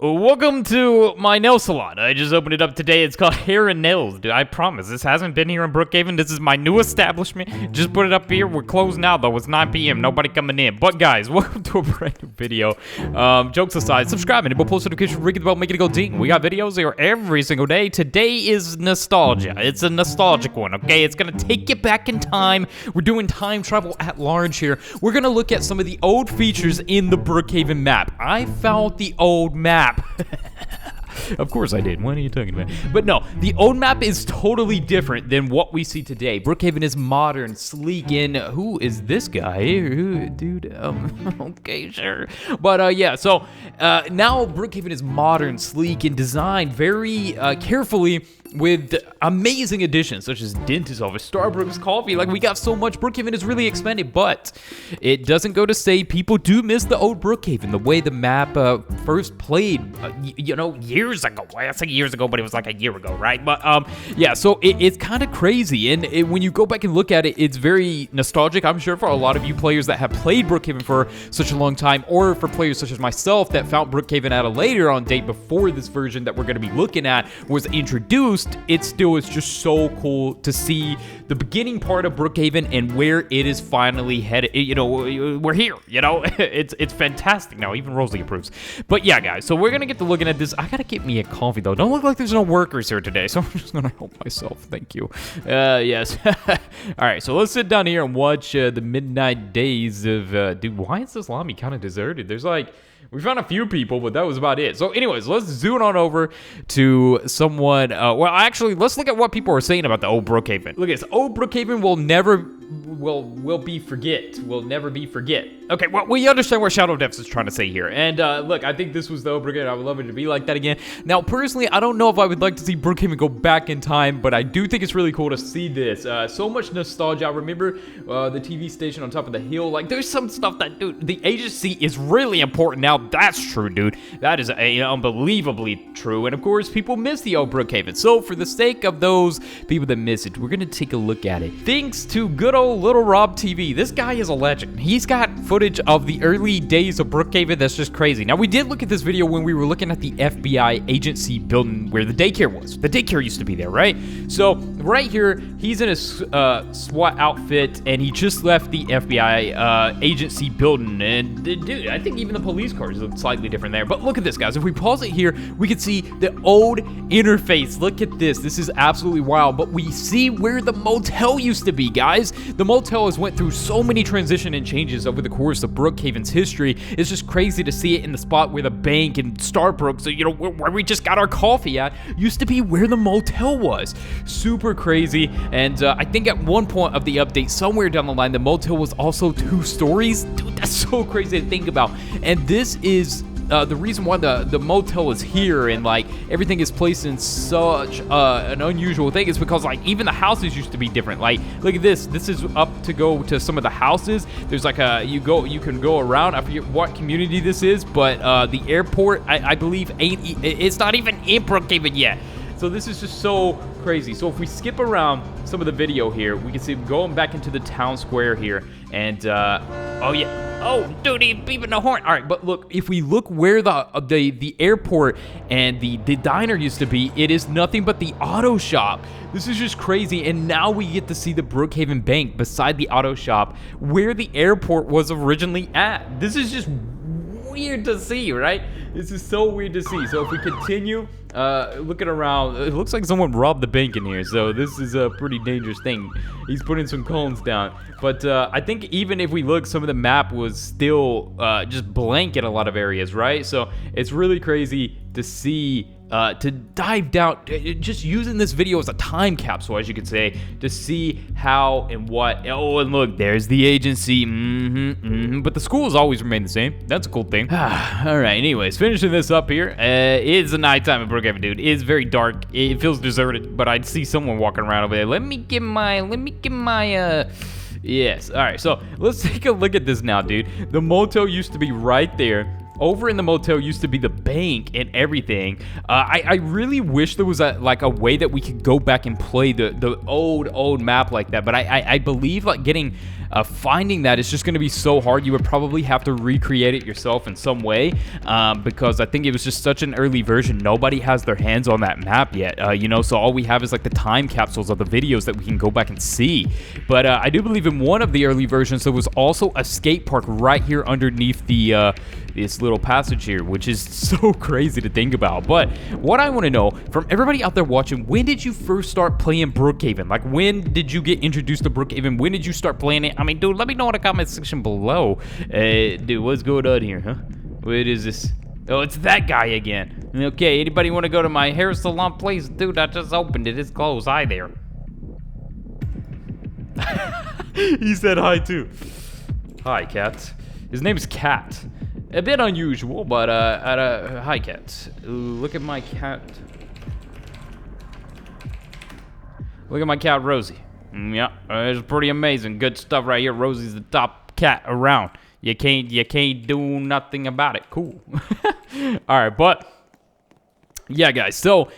Welcome to my nail salon. I just opened it up today. It's called Hair and Nails, dude. I promise. This hasn't been here in Brookhaven. This is my new establishment. Just put it up here. We're closed now, though. It's 9 p.m. Nobody coming in. But, guys, welcome to a brand new video. Jokes aside, subscribe and enable post notification, ring the bell, make it go ding. We got videos here every single day. Today is nostalgia. It's a nostalgic one, okay? It's going to take you back in time. We're doing time travel at large here. We're going to look at some of the old features in the Brookhaven map. I found the old map. Of course I did. What are you talking about? But no, the old map is totally different than what we see today. Brookhaven is modern, sleek, and who is this guy? Dude, okay, sure. But yeah, so now Brookhaven is modern, sleek, and designed very carefully with amazing additions such as dentist office, Starbucks coffee. Like, we got so much. Brookhaven is really expanded, but it doesn't go to say people do miss the old Brookhaven, the way the map first played, you know, years ago. I say years ago, but it was like a year ago, right? But yeah, so it's kind of crazy, and when you go back and look at it, it's very nostalgic, I'm sure, for a lot of you players that have played Brookhaven for such a long time, or for players such as myself that found Brookhaven at a later on date before this version that we're going to be looking at was introduced. It still is just so cool to see the beginning part of Brookhaven and where it is finally headed. You know, we're here, you know. It's fantastic now. Even Rosalie approves. But yeah, guys, so we're going to get to looking at this. I got to get me a coffee, though. Don't look like there's no workers here today, so I'm just going to help myself. Thank you. Yes. All right, so let's sit down here and watch the midnight days of... dude, why is this lobby kind of deserted? There's like... We found a few people, but that was about it. So anyways, let's zoom on over to someone. Well, actually, let's look at what people are saying about the old Brookhaven. Look at this. Old Brookhaven will never... will be forget. Will never be forget. Okay, well, we understand what Shadow Depths is trying to say here. And look, I think this was the old Brookhaven. I would love it to be like that again. Now, personally, I don't know if I would like to see Brookhaven go back in time, but I do think it's really cool to see this. So much nostalgia. I remember the TV station on top of the hill. Like, there's some stuff that, dude, the agency is really important now. That's true, dude. That is unbelievably true. And of course, people miss the old Brookhaven. So for the sake of those people that miss it, we're gonna take a look at it. Thanks to good old Little Rob TV. This guy is a legend. He's got footage of the early days of Brookhaven that's just crazy. Now, we did look at this video when we were looking at the FBI agency building where the daycare was. The daycare used to be there, right? So right here, he's in a SWAT outfit, and he just left the FBI agency building. And dude, I think even the police cars look slightly different there. But look at this, guys. If we pause it here, we can see the old interface. Look at this. This is absolutely wild. But we see where the motel used to be, guys. The motel has went through so many transition and changes over the course of Brookhaven's history. It's just crazy to see it in the spot where the bank and Starbucks, you know, where we just got our coffee at, used to be where the motel was. Super crazy. And I think at one point of the update, somewhere down the line, the motel was also 2 stories. Dude, that's so crazy to think about. And this is the reason why the motel is here and like everything is placed in such an unusual thing is because like even the houses used to be different. Like, look at this. This is up to go to some of the houses. There's like you can go around. I forget what community this is, but the airport I believe it's not even in Brookhaven yet. So this is just so crazy. So if we skip around some of the video here, we can see going back into the town square here. And, oh yeah. Oh, dude, he's beeping the horn. All right, but look, if we look where the airport and the diner used to be, it is nothing but the auto shop. This is just crazy. And now we get to see the Brookhaven Bank beside the auto shop where the airport was originally at. This is just weird to see, right? This is so weird to see. So if we continue looking around, it looks like someone robbed the bank in here. So this is a pretty dangerous thing. He's putting some cones down. But I think even if we look, some of the map was still just blank in a lot of areas, right? So it's really crazy to see, to dive down, just using this video as a time capsule, as you could say, to see how and what. Oh, and look, there's the agency. But the school has always remained the same. That's a cool thing. All right, anyways, finishing this up here. It's a nighttime in Brookhaven, dude. It's very dark. It feels deserted, but I'd see someone walking around over there. Let me get my, yes. All right, so let's take a look at this now, dude. The motel used to be right there. over in the motel used to be the bank and everything. I really wish there was a way that we could go back and play the old map like that, but I believe like getting finding that is just going to be so hard. You would probably have to recreate it yourself in some way, because I think it was just such an early version. Nobody has their hands on that map yet, you know, so all we have is like the time capsules of the videos that we can go back and see. But I do believe in one of the early versions there was also a skate park right here underneath the this little passage here, which is so crazy to think about. But what I want to know from everybody out there watching, when did you first start playing Brookhaven? Like, when did you get introduced to Brookhaven? When did you start playing it? I mean, dude, let me know in the comment section below. Dude, what's going on here, huh? What is this? Oh, it's that guy again. Okay, anybody want to go to my hair salon place? Dude, I just opened it. It's closed. Hi there. He said hi, too. Hi, Cat. His name's Cat. A bit unusual, but hi, Cat. Look at my cat. Look at my cat, Rosie. Yeah, it's pretty amazing. Good stuff right here. Rosie's the top cat around. You can't do nothing about it. Cool. All right, but yeah, guys. So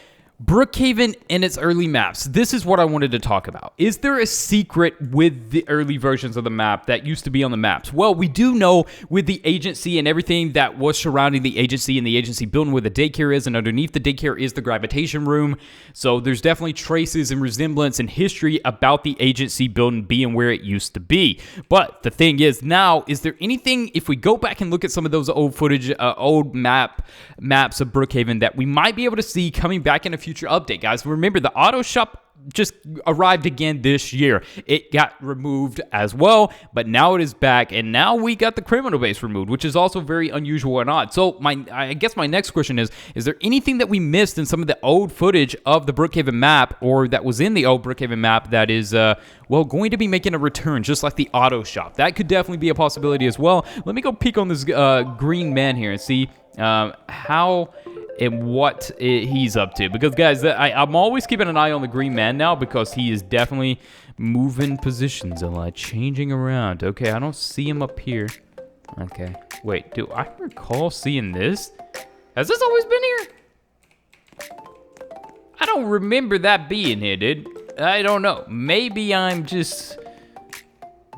Brookhaven and its early maps. This is what I wanted to talk about. Is there a secret with the early versions of the map that used to be on the maps? Well, we do know with the agency and everything that was surrounding the agency and the agency building where the daycare is, and underneath the daycare is the gravitation room. So there's definitely traces and resemblance and history about the agency building being where it used to be. But the thing is now, is there anything, if we go back and look at some of those old footage, old maps of Brookhaven, that we might be able to see coming back in a future update, guys? Remember, the auto shop just arrived again this year. It got removed as well, but now it is back, and now we got the criminal base removed, which is also very unusual and odd. So I guess my next question is there anything that we missed in some of the old footage of the Brookhaven map, or that was in the old Brookhaven map that is, well, going to be making a return, just like the auto shop? That could definitely be a possibility as well. Let me go peek on this green man here and see how and what he's up to, because guys, I'm always keeping an eye on the green man now, because he is definitely moving positions a lot, changing around. Okay, I don't see him up here. Okay, wait, do I recall seeing this? Has this always been here? I don't remember that being here, dude. I don't know, maybe I'm just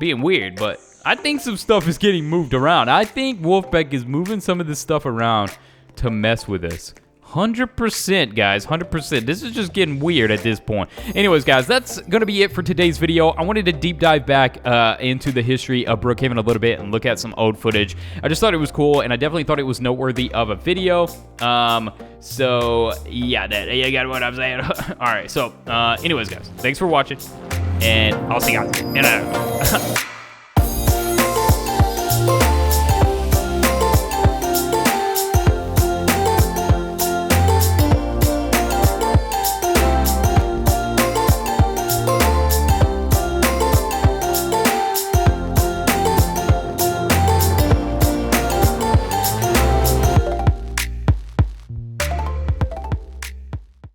being weird, but I think some stuff is getting moved around. I think Wolfbeck is moving some of this stuff around to mess with us. 100%, guys, 100%. This is just getting weird at this point. Anyways, guys, that's gonna be it for today's video. I wanted to deep dive back into the history of Brookhaven a little bit and look at some old footage. I just thought it was cool, and I definitely thought it was noteworthy of a video. So yeah, you got what I'm saying. All right, so anyways, guys, thanks for watching, and I'll see you guys in a